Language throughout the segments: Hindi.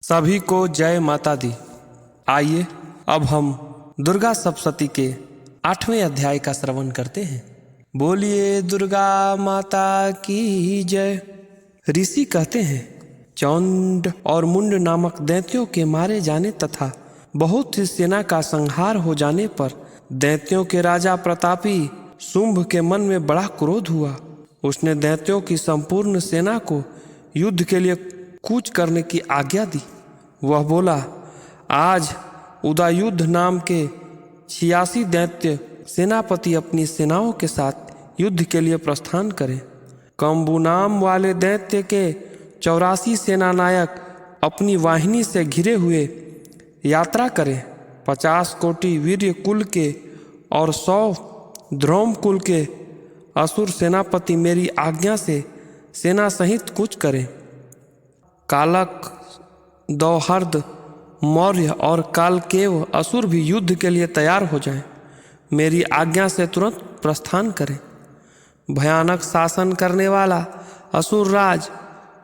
सभी को जय माता दी। आइए अब हम दुर्गा सप्तशती के 8वें अध्याय का श्रवण करते हैं। बोलिए दुर्गा माता की जय। ऋषि कहते हैं, चौंड और मुंड नामक दैत्यों के मारे जाने तथा बहुत सी सेना का संहार हो जाने पर दैत्यों के राजा प्रतापी शुंभ के मन में बड़ा क्रोध हुआ। उसने दैत्यों की संपूर्ण सेना को युद्ध के लिए कूच करने की आज्ञा दी। वह बोला, आज उदयुद्ध नाम के 86 दैत्य सेनापति अपनी सेनाओं के साथ युद्ध के लिए प्रस्थान करें। कंबू नाम वाले दैत्य के 84 सेनानायक अपनी वाहिनी से घिरे हुए यात्रा करें। 50 कोटि वीर्य कुल के और 100 ध्रुव कुल के असुर सेनापति मेरी आज्ञा से सेना सहित कूच करें। कालक, दौहर्द, मौर्य और कालकेव असुर भी युद्ध के लिए तैयार हो जाएं। मेरी आज्ञा से तुरंत प्रस्थान करें। भयानक शासन करने वाला असुर राज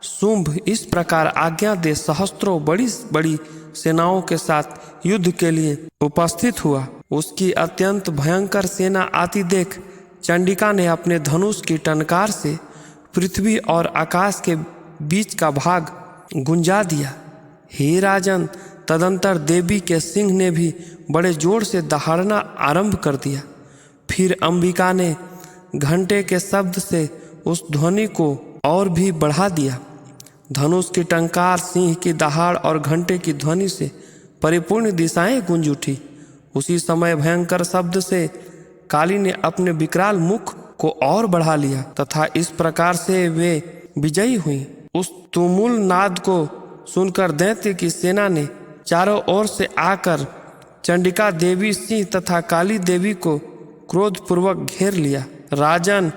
शुंभ इस प्रकार आज्ञा दे सहस्त्रों बड़ी बड़ी सेनाओं के साथ युद्ध के लिए उपस्थित हुआ। उसकी अत्यंत भयंकर सेना आती देख चंडिका ने अपने धनुष की टनकार से पृथ्वी और आकाश के बीच का भाग गुंजा दिया। हे राजन, तदंतर देवी के सिंह ने भी बड़े जोर से दहाड़ना आरंभ कर दिया। फिर अंबिका ने घंटे के शब्द से उस ध्वनि को और भी बढ़ा दिया। धनुष की टंकार, सिंह की दहाड़ और घंटे की ध्वनि से परिपूर्ण दिशाएं गूंज उठी। उसी समय भयंकर शब्द से काली ने अपने विकराल मुख को और बढ़ा लिया तथा इस प्रकार से वे विजयी हुई। उस तुमुल नाद को सुनकर दैत्य की सेना ने चारों ओर से आकर चंडिका देवी, सिंह तथा काली देवी को क्रोधपूर्वक घेर लिया। राजन,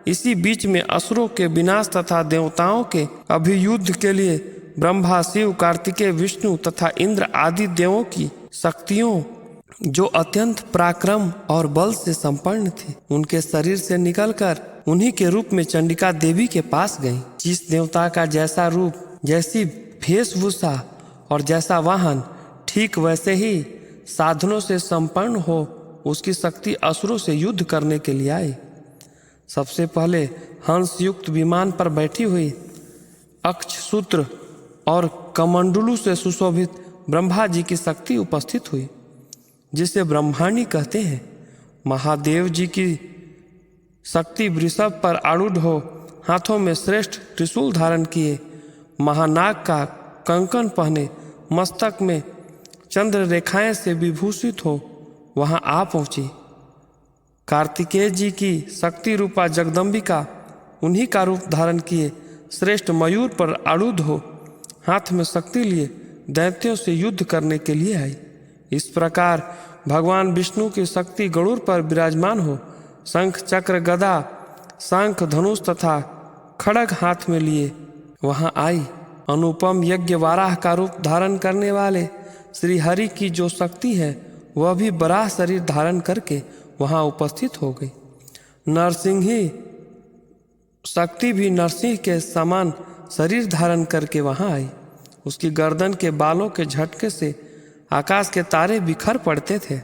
इसी बीच में असुरों के विनाश तथा देवताओं के अभियुद्ध के लिए ब्रह्मा, शिव, कार्तिकेय, विष्णु तथा इंद्र आदि देवों की शक्तियों जो अत्यंत पराक्रम और बल से संपन्न थी, उनके शरीर से निकलकर उन्हीं के रूप में चंडिका देवी के पास गईं। जिस देवता का जैसा रूप, जैसी वेशभूषा और जैसा वाहन, ठीक वैसे ही साधनों से संपन्न हो उसकी शक्ति असुरों से युद्ध करने के लिए आई। सबसे पहले हंस युक्त विमान पर बैठी हुई अक्ष सूत्र और कमंडलू से सुशोभित ब्रह्मा जी की शक्ति उपस्थित हुई, जिसे ब्रह्माणी कहते हैं। महादेव जी की शक्ति वृषभ पर आरूढ़ हो, हाथों में श्रेष्ठ त्रिशूल धारण किए, महानाग का कंकण पहने, मस्तक में चंद्र रेखाएं से विभूषित हो वहां आ पहुंची। कार्तिकेय जी की शक्ति रूपा जगदम्बिका उन्हीं का रूप धारण किए श्रेष्ठ मयूर पर आरूढ़ हो, हाथ में शक्ति लिए दैत्यों से युद्ध करने के लिए आई। इस प्रकार भगवान विष्णु की शक्ति गरुड़ पर विराजमान हो, शंख, चक्र, गदा, शंख, धनुष तथा खड्ग हाथ में लिए वहां आई। अनुपम यज्ञ वाराह का रूप धारण करने वाले श्री हरि की जो शक्ति है वह भी बराह शरीर धारण करके वहां उपस्थित हो गई। नरसिंही शक्ति भी नरसिंह के समान शरीर धारण करके वहां आई। उसकी गर्दन के बालों के झटके से आकाश के तारे बिखर पड़ते थे।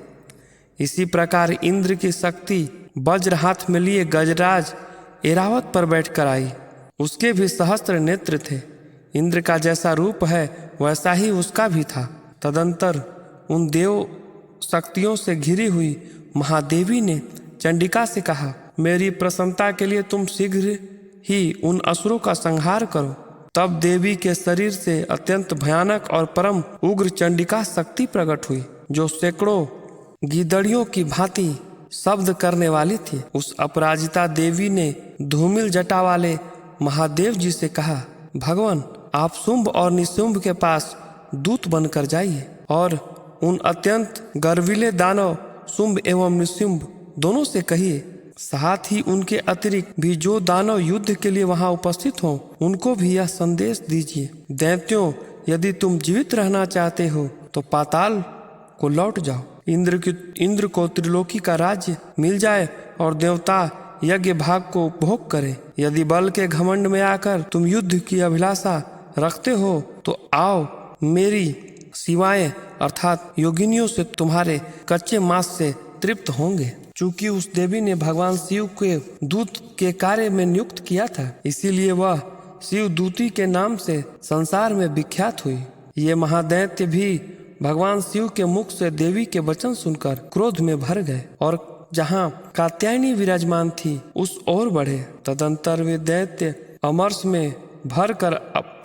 इसी प्रकार इंद्र की शक्ति वज्र हाथ में लिए गजराज ऐरावत पर बैठकर आई। उसके भी सहस्त्र नेत्र थे। इंद्र का जैसा रूप है वैसा ही उसका भी था। तदंतर उन देव शक्तियों से घिरी हुई महादेवी ने चंडिका से कहा, मेरी प्रसन्नता के लिए तुम शीघ्र ही उन असुरों का संहार करो। तब देवी के शरीर से अत्यंत भयानक और परम उग्र चंडिका शक्ति प्रकट हुई, जो सैकड़ों गीदड़ियों की भांति शब्द करने वाली थी। उस अपराजिता देवी ने धूमिल जटा वाले महादेव जी से कहा, भगवान, आप शुंभ और निशुंभ के पास दूत बनकर जाइए और उन अत्यंत गर्विले दानव शुंभ एवं निशुंभ दोनों से कहिए, साथ ही उनके अतिरिक्त भी जो दानव युद्ध के लिए वहां उपस्थित हों उनको भी यह संदेश दीजिए, दैत्यों, यदि तुम जीवित रहना चाहते हो तो पाताल को लौट जाओ। इंद्र को त्रिलोकी का राज्य मिल जाए और देवता यज्ञ भाग को उपभोग करें। यदि बल के घमंड में आकर तुम युद्ध की अभिलाषा रखते हो तो आओ, मेरी शिवाएं अर्थात योगिनियों से तुम्हारे कच्चे मांस से तृप्त होंगे। चूंकि उस देवी ने भगवान शिव के दूत के कार्य में नियुक्त किया था, इसीलिए वह शिव दूती के नाम से संसार में विख्यात हुई। ये महादैत्य भी भगवान शिव के मुख से देवी के वचन सुनकर क्रोध में भर गए और जहाँ कात्यायनी विराजमान थी उस ओर बढ़े। तदंतर वे दैत्य अमरस में भर कर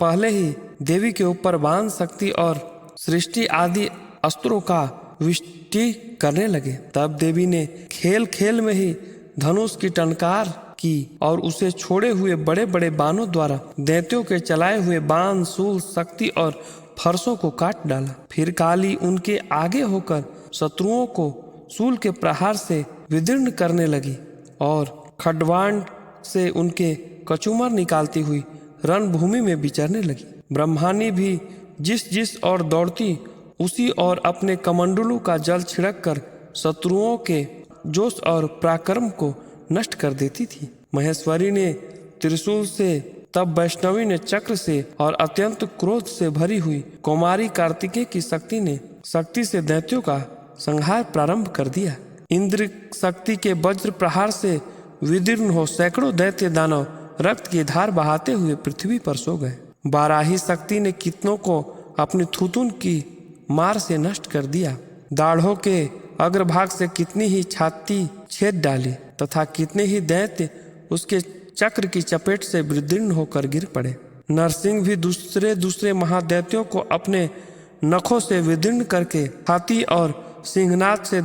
पहले ही देवी के ऊपर बाण शक्ति और सृष्टि आदि अस्त्रों का विष्टि करने लगे। तब देवी ने खेल खेल में ही धनुष की टंकार की और उसे छोड़े हुए बड़े बड़े बाणों द्वारा दैत्यों के चलाए हुए बाण, शूल, शक्ति और फरसों को काट डाला। फिर काली उनके आगे होकर शत्रुओं को शूल के प्रहार से विदीर्ण करने लगी और खड्वांड से उनके कचूमर निकालती हुई रणभूमि में विचरने लगी। ब्रह्मानी भी जिस जिस ओर दौड़ती उसी ओर अपने कमंडलू का जल छिड़क कर शत्रुओं के जोश और पराक्रम को नष्ट कर देती थी। महेश्वरी ने त्रिशूल से, तब वैष्णवी ने चक्र से और अत्यंत क्रोध से भरी हुई कुमारी कार्तिकेय की शक्ति से दैत्यों का संहार प्रारंभ कर दिया। इंद्र शक्ति के वज्र प्रहार से विदीर्ण हो सैकड़ों दैत्य दानव रक्त की धार बहाते हुए पृथ्वी पर सो गए। बाराही शक्ति ने कितनों को अपनी थुतुन की मार से नष्ट कर दिया। दाढ़ों के अग्रभाग से कितनी ही छाती छेद डाली तथा कितने ही दैत्य उसके चक्र की चपेट से विदीर्ण होकर गिर पड़े। नरसिंह भी दूसरे महादैत्यों को अपने नखों से विदीर्ण करके हाथी और सिंहनाद से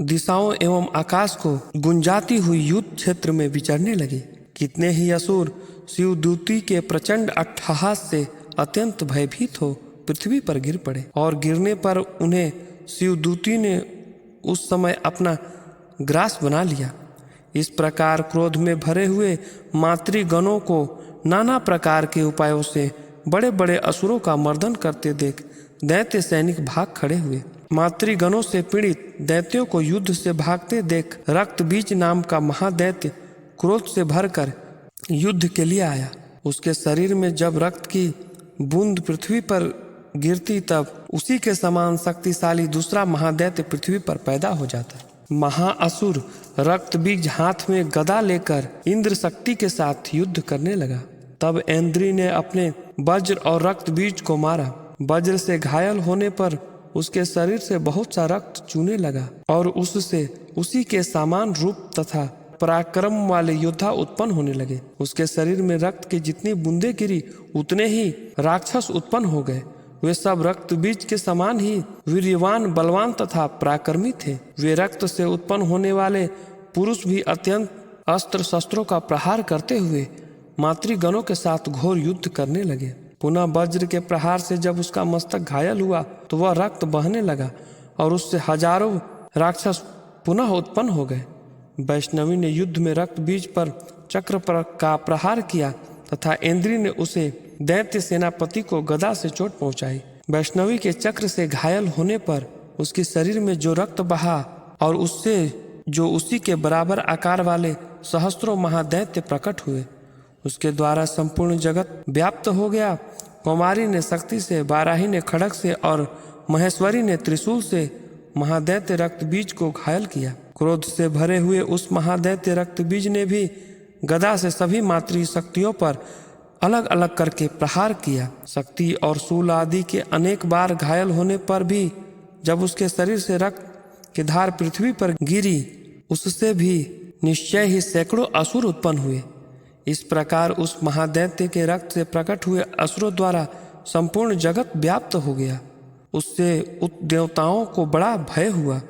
दिशाओं एवं आकाश को गुंजाती हुई युद्ध क्षेत्र में विचरने लगे। कितने ही असुर शिवदूती के प्रचंड अट्टहास से अत्यंत भयभीत हो पृथ्वी पर गिर पड़े और गिरने पर उन्हें शिवदूती ने उस समय अपना ग्रास बना लिया। इस प्रकार क्रोध में भरे हुए मातृगणों को नाना प्रकार के उपायों से बड़े बड़े असुरों का मर्दन करते देख दैत्य सैनिक भाग खड़े हुए। मातृगणों से पीड़ित दैत्यों को युद्ध से भागते देख रक्तबीज नाम का महादैत्य क्रोध से भरकर युद्ध के लिए आया। उसके शरीर में जब रक्त की बूंद पृथ्वी पर गिरती तब उसी के समान शक्तिशाली दूसरा महादैत्य पृथ्वी पर पैदा हो जाता। महाअसुर रक्तबीज हाथ में गदा लेकर इंद्र शक्ति के साथ युद्ध करने लगा। तब इंद्री ने अपने वज्र और रक्तबीज को मारा। वज्र से घायल होने पर उसके शरीर से बहुत सा रक्त चूने लगा और उससे उसी के समान रूप तथा पराक्रम वाले योद्धा उत्पन्न होने लगे। उसके शरीर में रक्त की जितनी बूंदें गिरी उतने ही राक्षस उत्पन्न हो गए। वे सब रक्त बीज के समान ही वीर्यवान, बलवान तथा पराक्रमी थे। वे रक्त से उत्पन्न होने वाले पुरुष भी अत्यंत अस्त्र शस्त्रों का प्रहार करते हुए मातृगणों के साथ घोर युद्ध करने लगे। पुनः वज्र के प्रहार से जब उसका मस्तक घायल हुआ तो वह रक्त बहने लगा और उससे हजारों राक्षस पुनः उत्पन्न हो गए। वैष्णवी ने युद्ध में रक्त बीज पर चक्र का प्रहार किया तथा इंद्री ने उसे दैत्य सेनापति को गदा से चोट पहुंचाई। वैष्णवी के चक्र से घायल होने पर उसके शरीर में जो रक्त बहा और उससे जो उसी के बराबर आकार वाले सहस्त्रों महादैत्य प्रकट हुए, उसके द्वारा संपूर्ण जगत व्याप्त हो गया। कुमारी ने शक्ति से, बाराही ने खड्ग से और महेश्वरी ने त्रिशूल से महादैत्य रक्तबीज को घायल किया। क्रोध से भरे हुए उस महादैत्य रक्तबीज ने भी गदा से सभी मातृ शक्तियों पर अलग अलग करके प्रहार किया। शक्ति और शूल आदि के अनेक बार घायल होने पर भी जब उसके शरीर से रक्त की धार पृथ्वी पर गिरी, उससे भी निश्चय ही सैकड़ों असुर उत्पन्न हुए। इस प्रकार उस महादैत्य के रक्त से प्रकट हुए असुरों द्वारा संपूर्ण जगत व्याप्त हो गया। उससे देवताओं को बड़ा भय हुआ।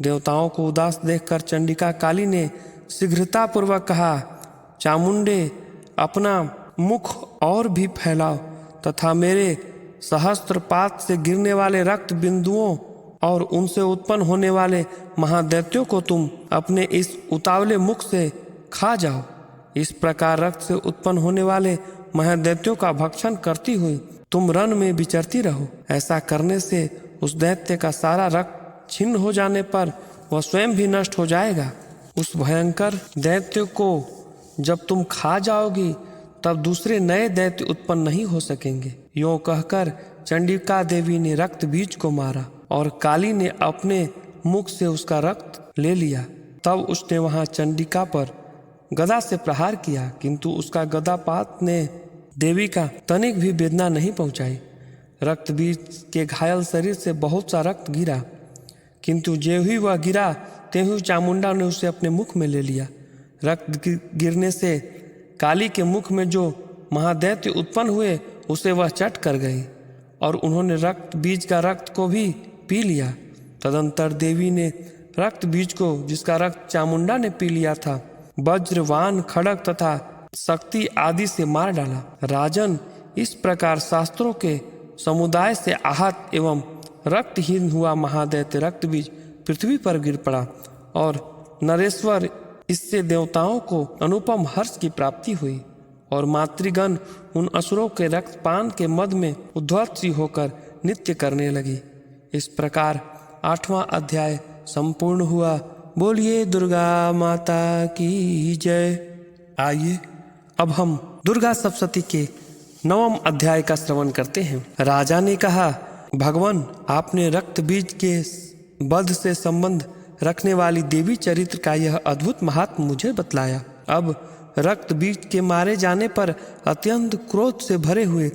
देवताओं को उदास देखकर चंडिका काली ने शीघ्रतापूर्वक कहा, चामुंडे अपना मुख और भी फैलाओ तथा मेरे सहस्त्रपात से गिरने वाले रक्त बिंदुओं और उनसे उत्पन्न होने वाले महादैत्यों को तुम अपने इस उतावले मुख से खा जाओ। इस प्रकार रक्त से उत्पन्न होने वाले महादैत्यों का भक्षण करती हुई तुम रण में विचरती रहो। ऐसा करने से उस दैत्य का सारा रक्त छिन्न हो जाने पर वह स्वयं भी नष्ट हो जाएगा। उस भयंकर दैत्य को जब तुम खा जाओगी तब दूसरे नए दैत्य उत्पन्न नहीं हो सकेंगे। यूं कहकर चंडिका देवी ने रक्त बीज को मारा और काली ने अपने मुख से उसका रक्त ले लिया। तब उसने वहां चंडिका पर गदा से प्रहार किया, किंतु उसका गदापात ने देवी का तनिक भी वेदना नहीं पहुंचाई। रक्त बीज के घायल शरीर से बहुत सा रक्त गिरा, किंतु ज्यों ही वह गिरा त्यों ही चामुंडा ने उसे अपने मुख में ले लिया। रक्त गिरने से काली के मुख में जो महादैत्य उत्पन्न हुए उसे वह चट कर गई और उन्होंने रक्त बीज का रक्त को भी पी लिया। तदंतर देवी ने रक्त बीज को, जिसका रक्त चामुंडा ने पी लिया था, वज्र, वान, खड़ग तथा शक्ति आदि से मार डाला। राजन, इस प्रकार शास्त्रों के समुदाय से आहत एवं रक्तहीन हुआ महादैत्य रक्त बीज पृथ्वी पर गिर पड़ा और नरेश्वर, इससे देवताओं को अनुपम हर्ष की प्राप्ति हुई और मातृगण उन असुरों के रक्तपान के मद में उद्ध्वस्त सी होकर नृत्य करने लगी। इस प्रकार 8वां अध्याय संपूर्ण हुआ। बोलिए दुर्गा माता की जय। आइए अब हम दुर्गा सप्तशती के 9वें अध्याय का श्रवण करते हैं। राजा ने कहा, भगवान, आपने रक्त बीज के वध से संबंध रखने वाली देवी चरित्र का यह अद्भुत महात्म मुझे बतलाया। अब रक्त बीज के मारे जाने पर अत्यंत क्रोध से भरे हुए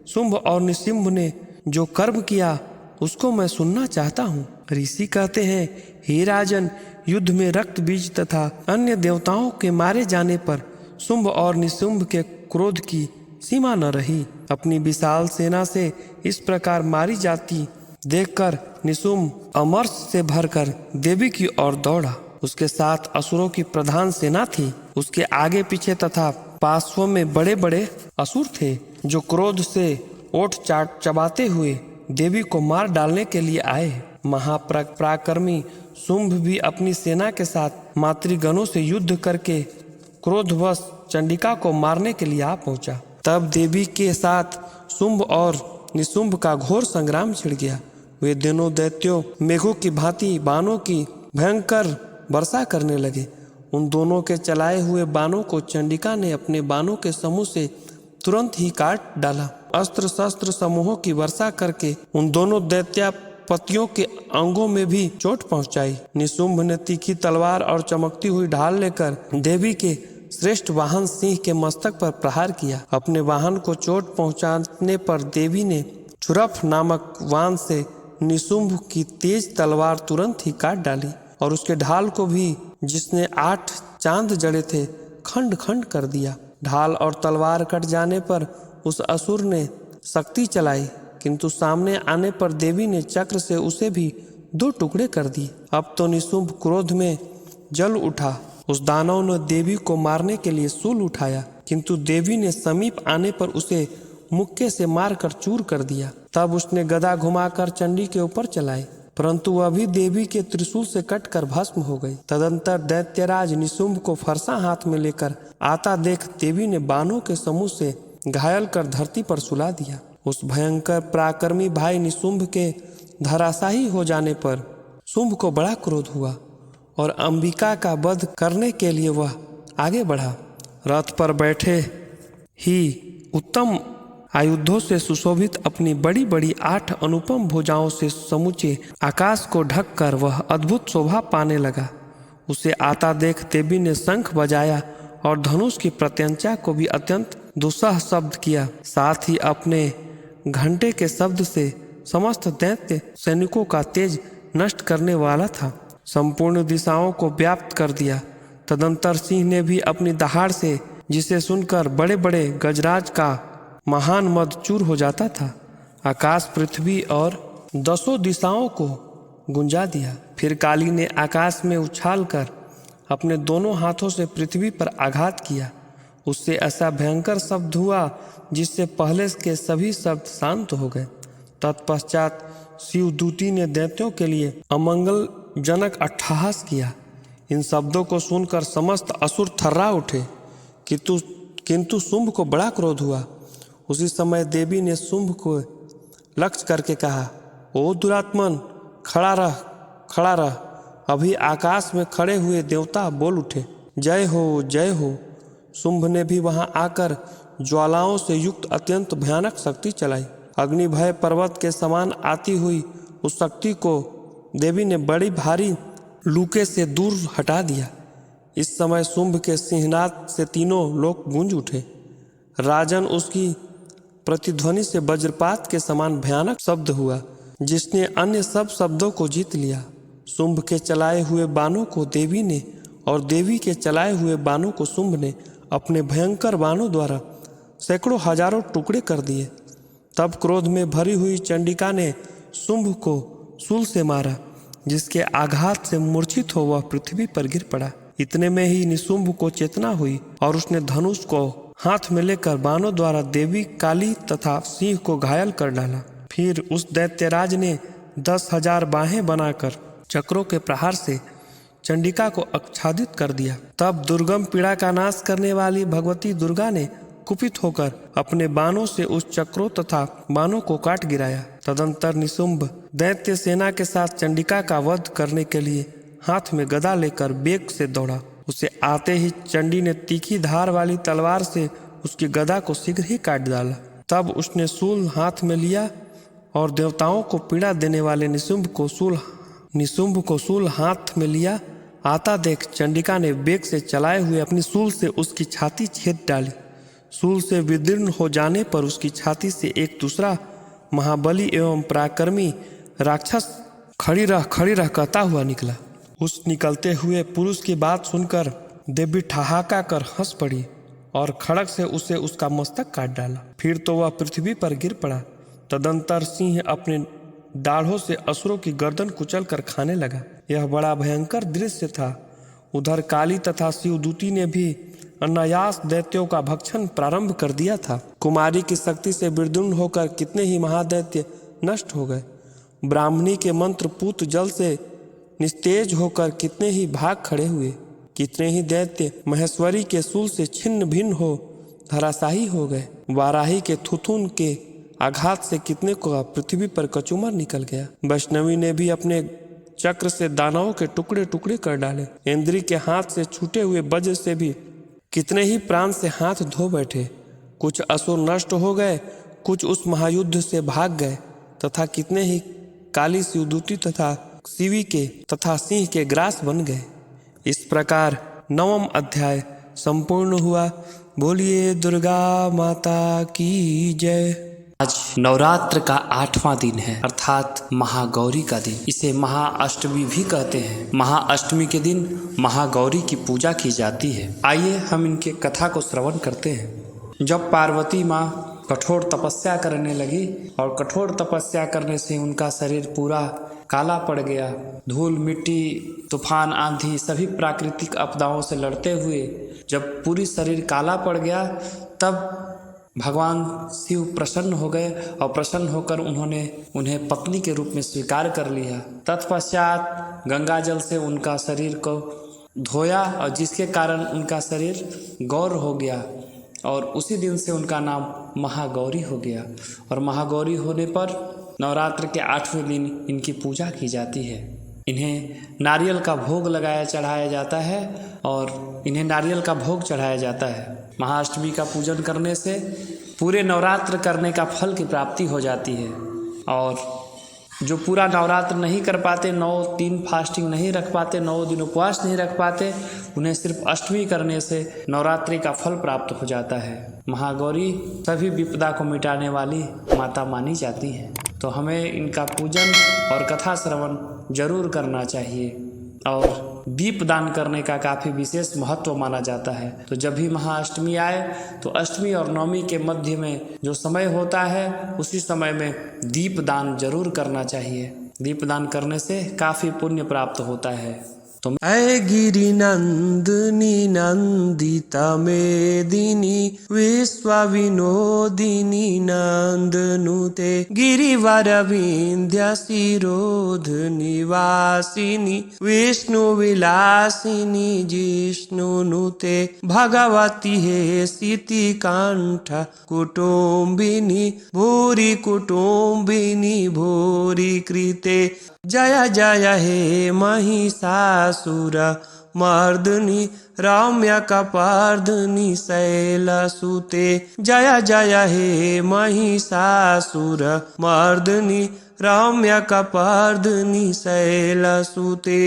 शुंभ और निशुंभ ने जो कर्म किया उसको मैं सुनना चाहता हूँ। ऋषि कहते हैं, हे राजन, युद्ध में रक्त बीज तथा अन्य देवताओं के मारे जाने पर शुंभ और निशुंभ के क्रोध की सीमा न रही। अपनी विशाल सेना से इस प्रकार मारी जाती देखकर निशुंभ अमर्ष से भरकर देवी की ओर दौड़ा। उसके साथ असुरों की प्रधान सेना थी। उसके आगे पीछे तथा पार्श्व में बड़े बड़े असुर थे, जो क्रोध से ओठ चबाते हुए देवी को मार डालने के लिए आए। महापराक्रमी शुंभ भी अपनी सेना के साथ मातृगणों से युद्ध करके क्रोधवश चंडिका को मारने के लिए आ पहुंचा। तब देवी के साथ शुंभ और निशुंभ का घोर संग्राम छिड़ गया। वे दोनों दैत्यों मेघों की भांति बाणों की भयंकर वर्षा करने लगे। उन दोनों के चलाए हुए बाणों को चंडिका ने अपने बाणों के समूह से तुरंत ही काट डाला। अस्त्र शस्त्र समूहों की वर्षा करके उन दोनों दैत्यापतियों के अंगों में भी चोट पहुंचाई। निशुंभ ने तीखी तलवार और चमकती हुई ढाल लेकर देवी के श्रेष्ठ वाहन सिंह के मस्तक पर प्रहार किया। अपने वाहन को चोट पहुंचाने पर देवी ने छुरफ नामक वाहन से निशुंभ की तेज तलवार तुरंत ही काट डाली और उसके ढाल को भी, जिसने 8 चांद जड़े थे, खंड खंड कर दिया। ढाल और तलवार कट जाने पर उस असुर ने शक्ति चलाई, किंतु सामने आने पर देवी ने चक्र से उसे भी 2 टुकड़े कर दिए। अब तो निशुंभ क्रोध में जल उठा। उस दानव ने देवी को मारने के लिए शूल उठाया, किंतु देवी ने समीप आने पर उसे मुक्के से मारकर चूर कर दिया। तब उसने गदा घुमाकर चंडी के ऊपर चलाई, परंतु वह भी देवी के त्रिशूल से कटकर भस्म हो गई। तदंतर दैत्यराज निशुंभ को फरसा हाथ में लेकर आता देख देवी ने बाणों के समूह से घायल कर धरती पर सुला दिया। उस भयंकर पराक्रमी भाई निशुंभ के धराशायी हो जाने पर शुंभ को बड़ा क्रोध हुआ और अंबिका का वध करने के लिए वह आगे बढ़ा। रथ पर बैठे ही उत्तम आयुधों से सुशोभित अपनी बड़ी बड़ी 8 अनुपम भुजाओं से समूचे आकाश को ढककर वह अद्भुत शोभा पाने लगा। उसे आता देख देवी ने शंख बजाया और धनुष की प्रत्यंचा को भी अत्यंत दुस्सह शब्द किया। साथ ही अपने घंटे के शब्द से समस्त दैत्य सैनिकों का तेज नष्ट करने वाला था, संपूर्ण दिशाओं को व्याप्त कर दिया। तदंतर सिंह ने भी अपनी दहाड़ से, जिसे सुनकर बड़े बड़े गजराज का महान मद चूर हो जाता था, आकाश, पृथ्वी और 10 दिशाओं को गुंजा दिया। फिर काली ने आकाश में उछालकर अपने दोनों हाथों से पृथ्वी पर आघात किया। उससे ऐसा भयंकर शब्द हुआ जिससे पहले के सभी शब्द शांत हो गए। तत्पश्चात शिवदूती ने दैत्यों के लिए अमंगलजनक अट्टहास किया। इन शब्दों को सुनकर समस्त असुर थर्रा उठे, किंतु शुंभ को बड़ा क्रोध हुआ। उसी समय देवी ने शुंभ को लक्ष्य करके कहा, ओ दुरात्मन, खड़ा रह, खड़ा रह। अभी आकाश में खड़े हुए देवता बोल उठे, जय हो, जय हो। शुंभ ने भी वहां आकर ज्वालाओं से युक्त अत्यंत भयानक शक्ति चलाई। अग्नि भय पर्वत के समान आती हुई उस शक्ति को देवी ने बड़ी भारी लूके से दूर हटा दिया। इस समय शुंभ के सिंहनाद से तीनों लोक गूंज उठे। राजन, उसकी प्रतिध्वनि से वज्रपात के समान भयानक शब्द हुआ, जिसने अन्य सब शब्दों को जीत लिया। शुंभ के चलाए हुए बाणों को देवी ने और देवी के चलाए हुए बाणों को शुंभ ने अपने भयंकर बाणों द्वारा सैकड़ों हजारों टुकड़े कर दिए। तब क्रोध में भरी हुई चंडिका ने शुंभ को शूल से मारा, जिसके आघात से मूर्छित हो वह पृथ्वी पर गिर पड़ा। इतने में ही निशुंभ को चेतना हुई और उसने धनुष को हाथ में लेकर बाणों द्वारा देवी, काली तथा सिंह को घायल कर डाला। फिर उस दैत्यराज ने 10,000 बाहें बनाकर चक्रों के प्रहार से चंडिका को आच्छादित कर दिया। तब दुर्गम पीड़ा का नाश करने वाली भगवती दुर्गा ने कुपित होकर अपने बाणों से उस चक्रों तथा बाणों को काट गिराया। तदंतर निशुंभ दैत्य सेना के साथ चंडिका का वध करने के लिए हाथ में गदा लेकर वेग से दौड़ा। उसे आते ही चंडी ने तीखी धार वाली तलवार से उसकी गदा को शीघ्र ही काट डाला। तब उसने शूल हाथ में लिया और देवताओं को पीड़ा देने वाले निशुंभ को शूल हाथ में लिया। आता देख चंडिका ने वेग से चलाए हुए अपनी शूल से उसकी छाती छेद डाली। शूल से विदीर्ण हो जाने पर उसकी छाती से एक दूसरा महाबली एवं पराक्रमी राक्षस खड़ी रह कहता हुआ निकला। उस निकलते हुए पुरुष की बात सुनकर देवी ठहाका कर हंस पड़ी और खड़ग से उसे उसका मस्तक काट डाला। फिर तो वह पृथ्वी पर गिर पड़ा। तदंतर सिंह अपने दाढ़ों से असुरों की गर्दन कुचल कर खाने लगा। यह बड़ा भयंकर दृश्य था। उधर काली तथा शिवदूती ने भी अनायास दैत्यों का भक्षण प्रारंभ कर दिया था। कुमारी की शक्ति से विदीर्ण होकर कितने ही महादैत्य नष्ट हो गए। ब्राह्मणी के मंत्र पूत जल से निस्तेज होकर कितने ही भाग खड़े हुए। कितने ही दैत्य महेश्वरी के शूल से छिन्न भिन्न हो धराशाही हो गए। वाराही के थुथुन के आघात से कितने को पृथ्वी पर कचूमर निकल गया। वैष्णवी ने भी अपने चक्र से दानवों के टुकड़े टुकड़े कर डाले। इंद्री के हाथ से छूटे हुए वज्र से भी कितने ही प्राण से हाथ धो बैठे। कुछ असुर नष्ट हो गए, कुछ उस महायुद्ध से भाग गए तथा कितने ही काली शिवदूती तथा शिवी के तथा सिंह के ग्रास बन गए। इस प्रकार 9वां अध्याय संपूर्ण हुआ। बोलिए दुर्गा माता की जय। आज नवरात्र का 8वां दिन है, अर्थात महागौरी का दिन। इसे महाअष्टमी भी कहते हैं। महाअष्टमी के दिन महागौरी की पूजा की जाती है। आइए हम इनके कथा को श्रवण करते हैं। जब पार्वती माँ कठोर तपस्या करने लगी और कठोर तपस्या करने से उनका शरीर पूरा काला पड़ गया, धूल मिट्टी तूफान आंधी सभी प्राकृतिक आपदाओं से लड़ते हुए जब पूरी शरीर काला पड़ गया, तब भगवान शिव प्रसन्न हो गए और प्रसन्न होकर उन्होंने उन्हें पत्नी के रूप में स्वीकार कर लिया। तत्पश्चात गंगा जल से उनका शरीर को धोया और जिसके कारण उनका शरीर गौर हो गया और उसी दिन से उनका नाम महागौरी हो गया। और महागौरी होने पर नवरात्र के 8वें दिन इनकी पूजा की जाती है। इन्हें नारियल का भोग चढ़ाया जाता है और इन्हें नारियल का भोग चढ़ाया जाता है। महाअष्टमी का पूजन करने से पूरे नवरात्र करने का फल की प्राप्ति हो जाती है। और जो पूरा नवरात्र नहीं कर पाते, 9 दिन फास्टिंग नहीं रख पाते, 9 दिन उपवास नहीं रख पाते, उन्हें सिर्फ अष्टमी करने से नवरात्रि का फल प्राप्त हो जाता है। महागौरी सभी विपदा को मिटाने वाली माता मानी जाती हैं। तो हमें इनका पूजन और कथा श्रवण जरूर करना चाहिए। और दीप दान करने का काफ़ी विशेष महत्व माना जाता है। तो जब भी महाअष्टमी आए तो अष्टमी और नवमी के मध्य में जो समय होता है उसी समय में दीप दान जरूर करना चाहिए। दीप दान करने से काफ़ी पुण्य प्राप्त होता है। तो ऐ गिरि नंदिनी नंदिता मेदिनी विश्वविनोदिनी नंदनुते गिरिवर विंध्य शिरोध निवासिनी विष्णु विलासिनी जिष्णुनुते भगवती हे सीति कंठ कुटुम्बिनी भूरि कुटुम्बिनी भूरि कृते जय जय हे महिषासुर मर्दिनी रम्य कपर्दिनी शैलसुते जय जय हे महिषासुर मर्दिनी रम्य कपर्दिनी शैलसुते।